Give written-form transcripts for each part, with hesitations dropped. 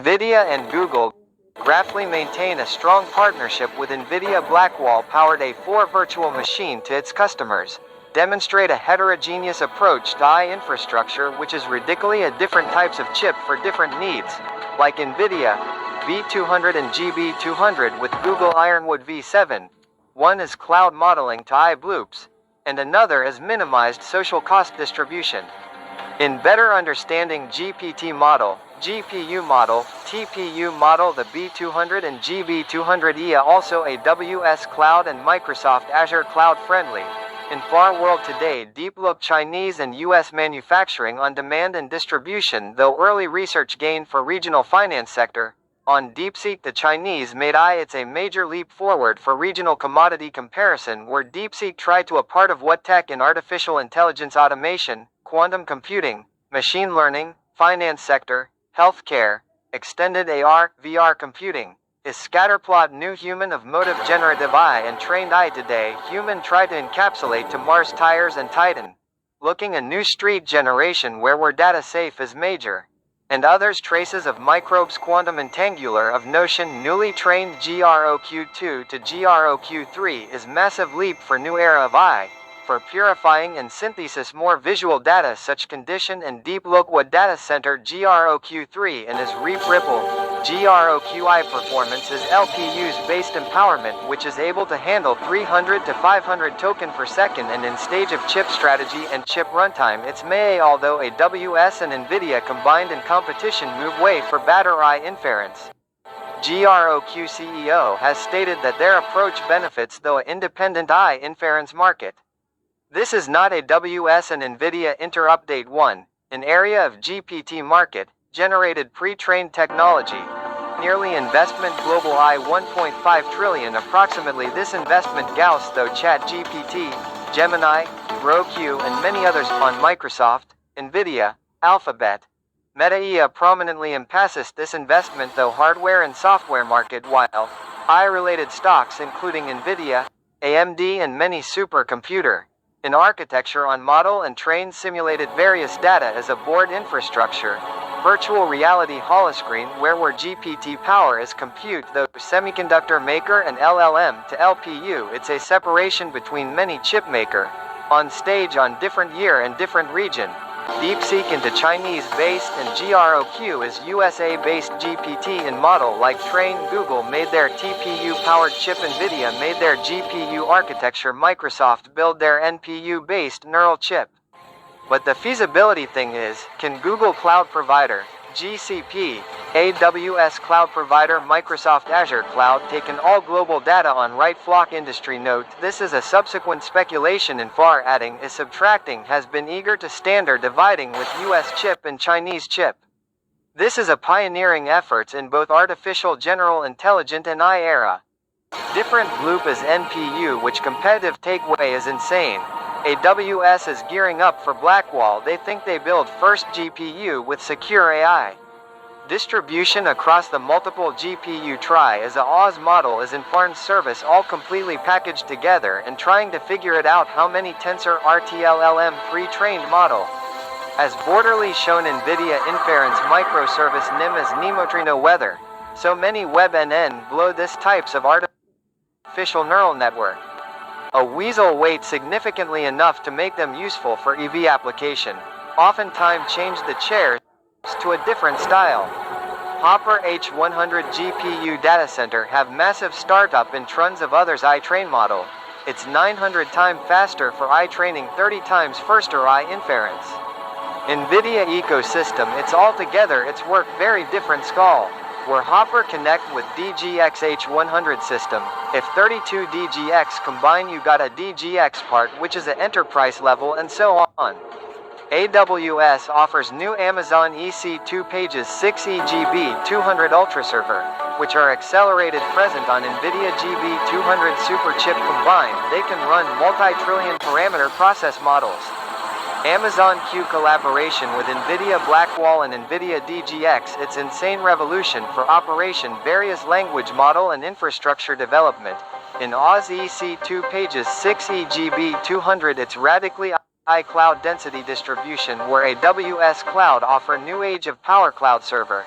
Nvidia and Google graphically maintain a strong partnership with Nvidia Blackwell powered A4 virtual machine to its customers, demonstrate a heterogeneous approach to AI infrastructure which is radically a different types of chip for different needs, like Nvidia B200 and GB200 with Google Ironwood V7. One is cloud modeling to AI bloops, and another is minimized social cost distribution. In better understanding GPT model, GPU model, TPU model, the B200 and GB200 are also AWS Cloud and Microsoft Azure Cloud friendly. In far world today, deepseek Chinese and US manufacturing on demand and distribution, though early research gained for regional finance sector. On DeepSeek, the Chinese made it's a major leap forward for regional commodity comparison, where DeepSeek tried to a part of what tech in artificial intelligence automation, quantum computing, machine learning, finance sector, healthcare, extended AR, VR computing, is scatterplot new human of motive generative AI and trained AI today. Human tried to encapsulate to Mars tires and Titan. Looking a new street generation where data safe is major. And others traces of microbes quantum entangular of notion newly trained groq2 to groq3 is massive leap for new era of AI, for purifying and synthesis more visual data such condition and deep look what data center groq3 and is ripple. GROQI performance is LPU's based empowerment which is able to handle 300 to 500 token per second and in stage of chip strategy and chip runtime it's may although AWS and Nvidia combined in competition move way for better AI inference. groq CEO has stated that their approach benefits though independent AI inference market. This is not AWS and Nvidia interupdate 1, an area of GPT market, generated pre-trained technology, nearly investment global AI 1.5 trillion approximately this investment Gauss though Chat GPT, Gemini, groq and many others on Microsoft, Nvidia, Alphabet, Meta prominently emphasis this investment though hardware and software market while AI-related stocks including Nvidia, AMD and many supercomputer, in architecture on model and train simulated various data as a board infrastructure, virtual reality holoscreen where GPT power is compute though semiconductor maker and LLM to LPU it's a separation between many chip maker, on stage on different year and different region. DeepSeek into Chinese-based and groq is USA-based GPT and model like Train. Google made their TPU-powered chip, Nvidia made their GPU architecture, Microsoft build their NPU-based neural chip. But the feasibility thing is, can Google Cloud Provider, GCP, AWS Cloud Provider, Microsoft Azure Cloud take in all global data on right flock industry note this is a subsequent speculation in far adding is subtracting has been eager to standard dividing with US chip and Chinese chip. This is a pioneering efforts in both artificial general intelligent and AI era. Different bloop is NPU which competitive takeaway is insane. AWS is gearing up for Blackwell. They think they build first GPU with secure AI. Distribution across the multiple GPU try as a Oz model is in foreign service all completely packaged together and trying to figure it out how many tensor RTLLM pre-trained model. As borderly shown Nvidia inference microservice NIM as Nemotrino weather, so many WebNN blow this types of artificial neural network. A weasel weight significantly enough to make them useful for EV application. Oftentimes change the chairs to a different style. Hopper H100 GPU data center have massive startup in tons of others AI train model. It's 900 times faster for AI training 30 times faster AI inference. Nvidia ecosystem it's altogether it's work very different skull. Where Hopper connect with DGX H100 system, if 32 DGX combine you got a DGX part which is a enterprise level and so on. AWS offers new Amazon EC2 pages 6 EGB 200 Ultra server, which are accelerated present on Nvidia GB200 super chip combined they can run multi-trillion parameter process models. Amazon Q collaboration with Nvidia Blackwell and Nvidia DGX it's insane revolution for operation various language model and infrastructure development. In Oz EC2 pages 6 EGB 200 it's radically high cloud density distribution where AWS Cloud offer new age of power cloud server.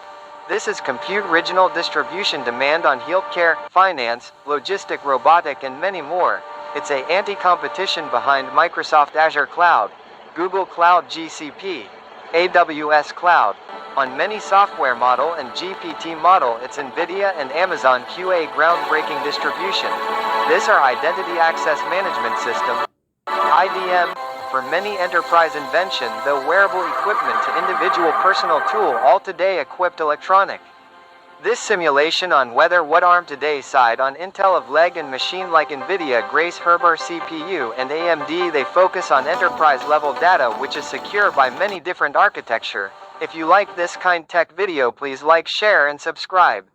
This is compute regional distribution demand on healthcare, finance, logistic, robotic, and many more. It's a anti-competition behind Microsoft Azure Cloud, Google Cloud GCP, AWS Cloud. On many software model and GPT model, it's Nvidia and Amazon QA groundbreaking distribution. This are Identity Access Management System, IDM, for many enterprise invention, though wearable equipment to individual personal tool all today equipped electronic. This simulation on whether what ARM today side on Intel of leg and machine like Nvidia Grace Hopper CPU and AMD they focus on enterprise level data which is secure by many different architecture. If you like this kind tech video please like share and subscribe.